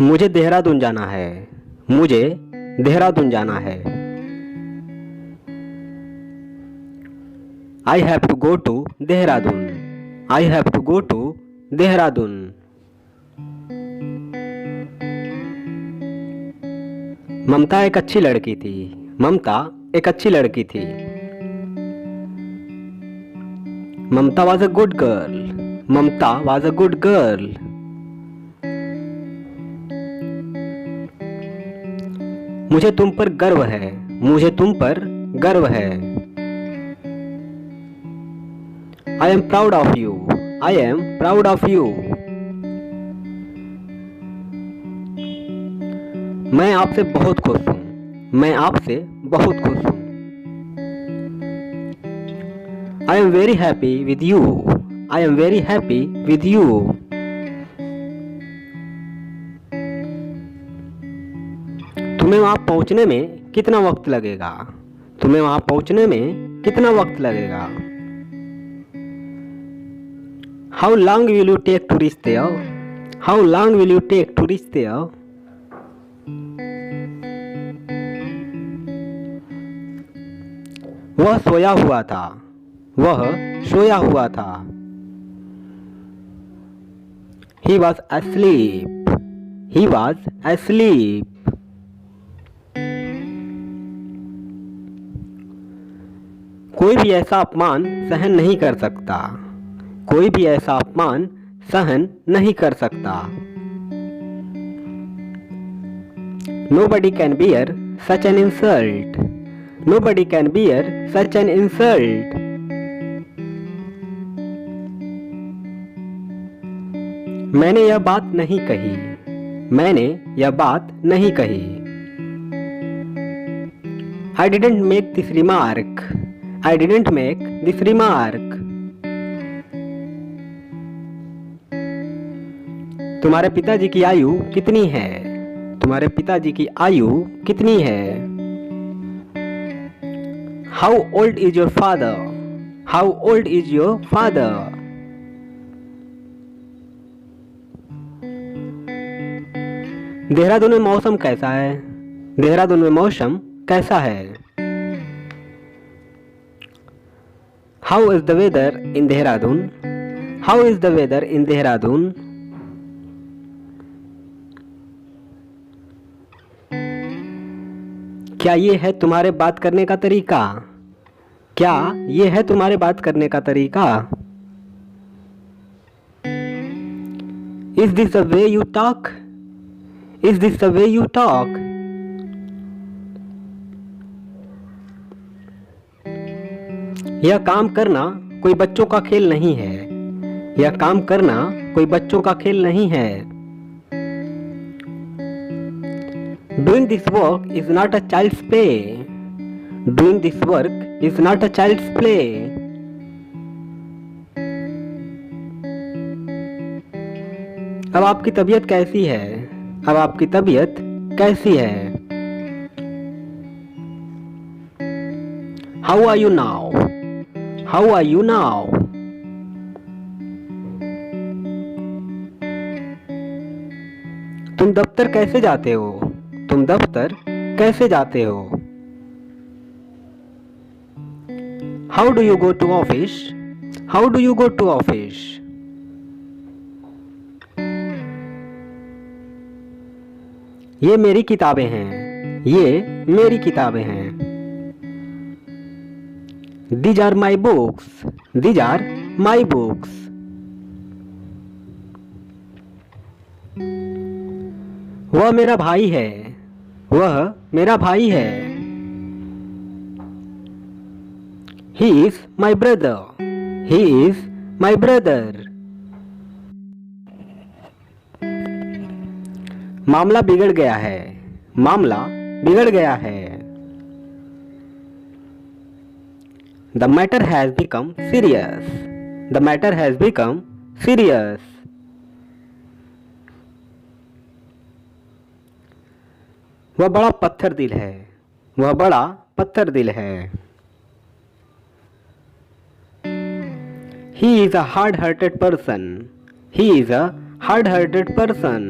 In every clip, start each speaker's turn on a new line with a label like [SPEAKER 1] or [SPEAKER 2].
[SPEAKER 1] मुझे देहरादून जाना है। मुझे देहरादून जाना है। I have to go to Dehradun. I have to go to Dehradun. ममता एक अच्छी लड़की थी। ममता एक अच्छी लड़की थी। ममता was a good girl। Mamata was a good girl। मुझे तुम पर गर्व है। मुझे तुम पर गर्व है। I am proud of you। I am proud of you। मैं आपसे बहुत खुश हूँ। मैं आपसे बहुत खुश हूँ। I am very happy with you। I am very happy with you। तुम्हें वहां पहुंचने में कितना वक्त लगेगा? तुम्हें वहां पहुंचने में कितना वक्त लगेगा? How long will you take to reach there? How long will you take to reach there? वह सोया हुआ था। वह सोया हुआ था। He was asleep। He was asleep। कोई भी ऐसा अपमान सहन नहीं कर सकता। कोई भी ऐसा अपमान सहन नहीं कर सकता। Nobody can bear such an insult। Nobody can bear such an insult। मैंने यह बात नहीं कही। मैंने यह बात नहीं कही। I didn't make this remark। I didn't make this remark। तुम्हारे पिताजी की आयु कितनी है? तुम्हारे पिताजी की आयु कितनी है? How old is your father? How old is your father? Dehradun में मौसम कैसा है? देहरादून में मौसम कैसा है? How is the weather in Dehradun? How is the weather in Dehradun? क्या ये है तुम्हारे बात करने का तरीका? क्या ये है तुम्हारे बात करने का तरीका? Is this the way you talk? Is this the way you talk? यह काम करना कोई बच्चों का खेल नहीं है। यह काम करना कोई बच्चों का खेल नहीं है। Doing this work is not a child's play। Doing this work is not a child's play। अब आपकी तबीयत कैसी है? अब आपकी तबीयत कैसी है? How are you now? How are you now? तुम दफ्तर कैसे जाते हो? तुम दफ्तर कैसे जाते हो? How do you go to office? How do you go to office? ये मेरी किताबें हैं। ये मेरी किताबें हैं। These are my books। These are my books। वह मेरा भाई है। वह मेरा भाई है। He is my brother। He is my brother। मामला बिगड़ गया है। मामला बिगड़ गया है। The matter has become serious। The matter has become serious। वह बड़ा पत्थर दिल है। वह बड़ा पत्थर दिल है। He is a hard-hearted person. He is a hard-hearted person.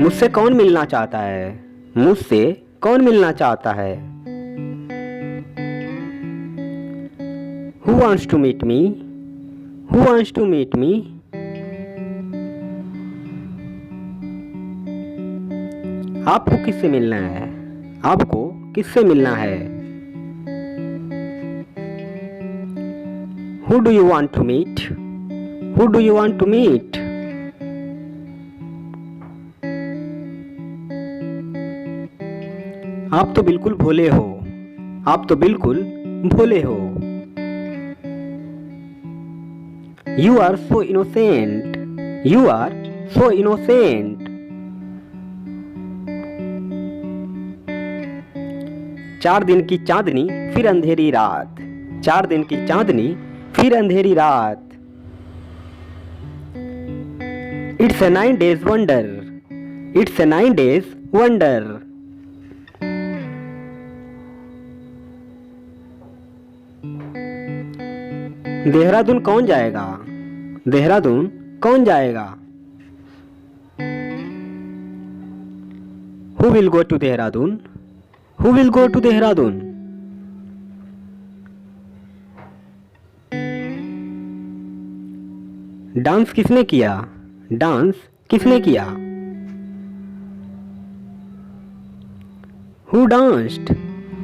[SPEAKER 1] मुझसे कौन मिलना चाहता है? मुझसे कौन मिलना चाहता है? Who wants to meet me? Who wants to meet me? आपको किससे मिलना है? आपको किससे मिलना है? Who do you want to meet? Who do you want to meet? आप तो बिल्कुल भोले हो। आप तो बिल्कुल भोले हो। You are so innocent. You are so innocent. चार दिन की चांदनी फिर अंधेरी रात। चार दिन की चांदनी फिर अंधेरी रात। It's a 9 days wonder. It's a 9 days wonder. Dehradun कौन जाएगा? देहरादून कौन जाएगा? Who will go to Dehradun? Who will go to Dehradun? Dance किसने किया? डांस किसने किया? Who danced?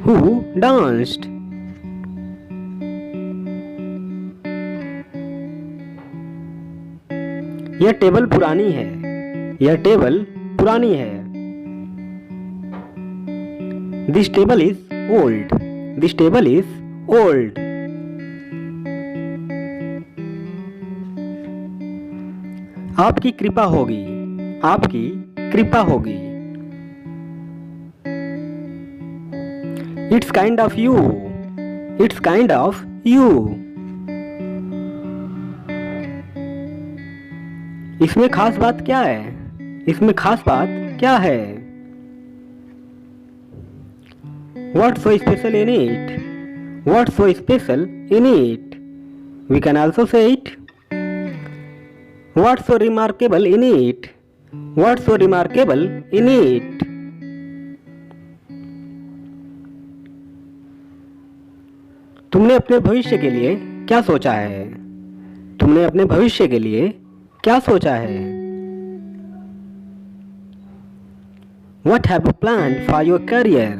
[SPEAKER 1] Who danced? यह टेबल पुरानी है। यह टेबल पुरानी है। This table is old. This table is old. आपकी कृपा होगी। आपकी कृपा होगी। It's kind of you. It's kind of you. इसमें खास बात क्या है? इसमें खास बात क्या है? What's so special in it? What's so special in it? We can also say it. What's so remarkable in it? What's so remarkable in it? तुमने अपने भविष्य के लिए क्या सोचा है? तुमने अपने भविष्य के लिए क्या सोचा है? What have you planned for your career?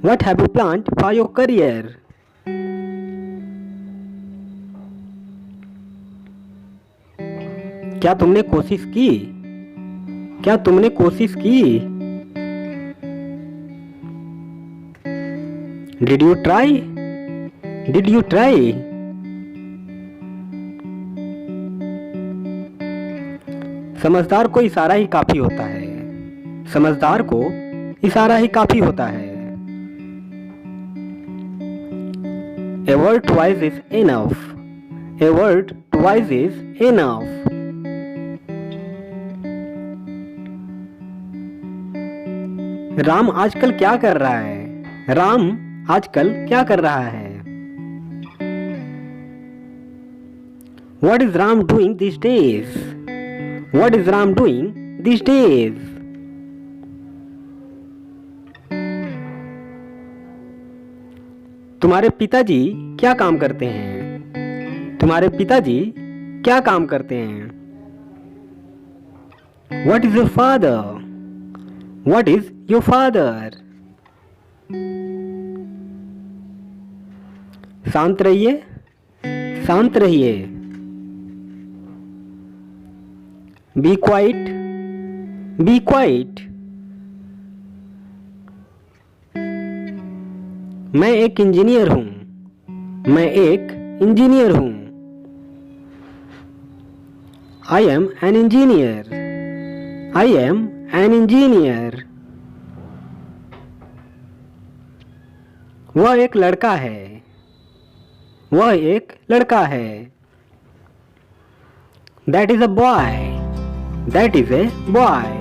[SPEAKER 1] What have you planned for your career? क्या तुमने कोशिश की? क्या तुमने कोशिश की? Did you try? Did you try? समझदार को इशारा ही काफी होता है। समझदार को इशारा ही काफी होता है। A word twice is enough. A word twice is enough. Ram आजकल क्या कर रहा है? राम आजकल क्या कर रहा है? What is Ram doing these days? What is Ram doing these days? तुम्हारे पिताजी क्या काम करते हैं? तुम्हारे पिताजी क्या काम करते हैं? What is your father? What is your father? शांत रहिए। शांत रहिए। Be quiet. Be quiet. मैं एक इंजीनियर हूं। मैं एक इंजीनियर हूं। I am an engineer. I am an engineer. वह एक लड़का है। वह एक लड़का है। That is a boy, that is a boy.